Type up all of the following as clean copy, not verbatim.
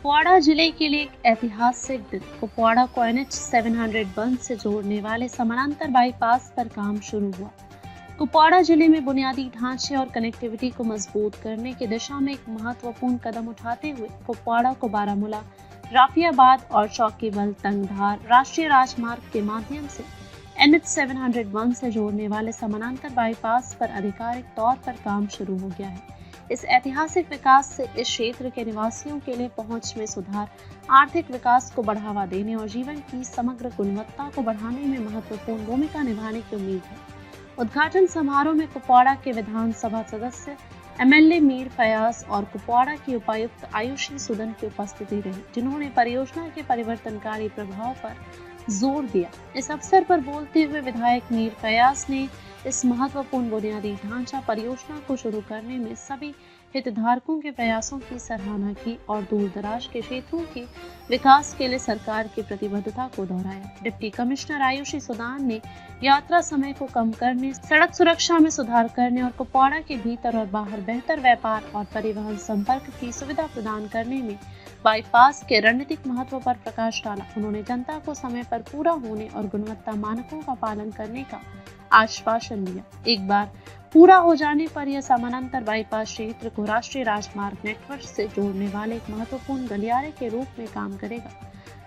कुपवाड़ा जिले के लिए एक ऐतिहासिक दिन। कुपवाड़ा को NH 701 से जोड़ने वाले समानांतर बाईपास पर काम शुरू हुआ। कुपवाड़ा जिले में बुनियादी ढांचे और कनेक्टिविटी को मजबूत करने की दिशा में एक महत्वपूर्ण कदम उठाते हुए कुपवाड़ा को बारामूला, राफियाबाद और चौकीबल तंगधार राष्ट्रीय राजमार्ग के माध्यम से NH 701 से जोड़ने वाले समानांतर बाईपास पर आधिकारिक तौर पर काम शुरू हो गया है। इस ऐतिहासिक विकास से इस क्षेत्र के निवासियों के लिए पहुंच में सुधार, आर्थिक विकास को बढ़ावा देने और जीवन की समग्र गुणवत्ता को बढ़ाने में महत्वपूर्ण भूमिका निभाने की उम्मीद है। उद्घाटन समारोह में कुपवाड़ा के विधानसभा सदस्य MLA मीर फयाज और कुपवाड़ा की उपायुक्त आयुषी सुदन की उपस्थिति रही, जिन्होंने परियोजना के परिवर्तनकारी प्रभाव पर जोर दिया। इस अवसर पर बोलते हुए विधायक मीर फयाज ने इस महत्वपूर्ण बुनियादी ढांचा परियोजना को शुरू करने में सभी हितधारकों के प्रयासों की सराहना की और दूर दराज के क्षेत्रों के विकास के लिए सरकार की प्रतिबद्धता को दोहराया। डिप्टी कमिश्नर आयुषी सुदान ने यात्रा समय को कम करने, सड़क सुरक्षा में सुधार करने और कुपवाड़ा के भीतर और बाहर बेहतर व्यापार और परिवहन संपर्क की सुविधा प्रदान करने में बाईपास के रणनीतिक महत्व पर प्रकाश डाला। उन्होंने जनता को समय पर पूरा होने और गुणवत्ता मानकों का पालन करने का आश्वासन दिया। एक बार पूरा हो जाने पर यह समानांतर बाईपास क्षेत्र को राष्ट्रीय राजमार्ग नेटवर्क से जोड़ने वाले एक महत्वपूर्ण गलियारे के रूप में काम करेगा,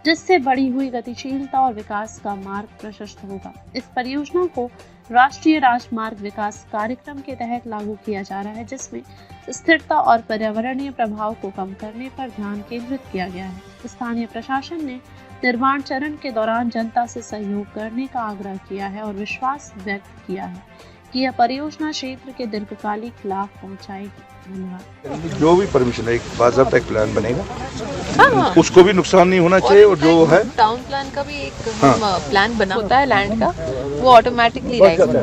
जिससे बढ़ी हुई गतिशीलता और विकास का मार्ग प्रशस्त होगा। इस परियोजना को राष्ट्रीय राजमार्ग विकास कार्यक्रम के तहत लागू किया जा रहा है, जिसमें स्थिरता और पर्यावरणीय प्रभाव को कम करने पर ध्यान केंद्रित किया गया है। स्थानीय प्रशासन ने निर्माण चरण के दौरान जनता से सहयोग करने का आग्रह किया है और विश्वास व्यक्त किया है कि यह परियोजना क्षेत्र के दीर्घकालिक लाभ पहुंचाएगी। धन्यवाद। जो भी परमिशन है, एक बाज़ाब्ता एक प्लान बनेगा, उसको भी नुकसान नहीं होना चाहिए और जो है टाउन प्लान का भी एक प्लान बना होता है लैंड का, वो ऑटोमेटिकली रहेगा।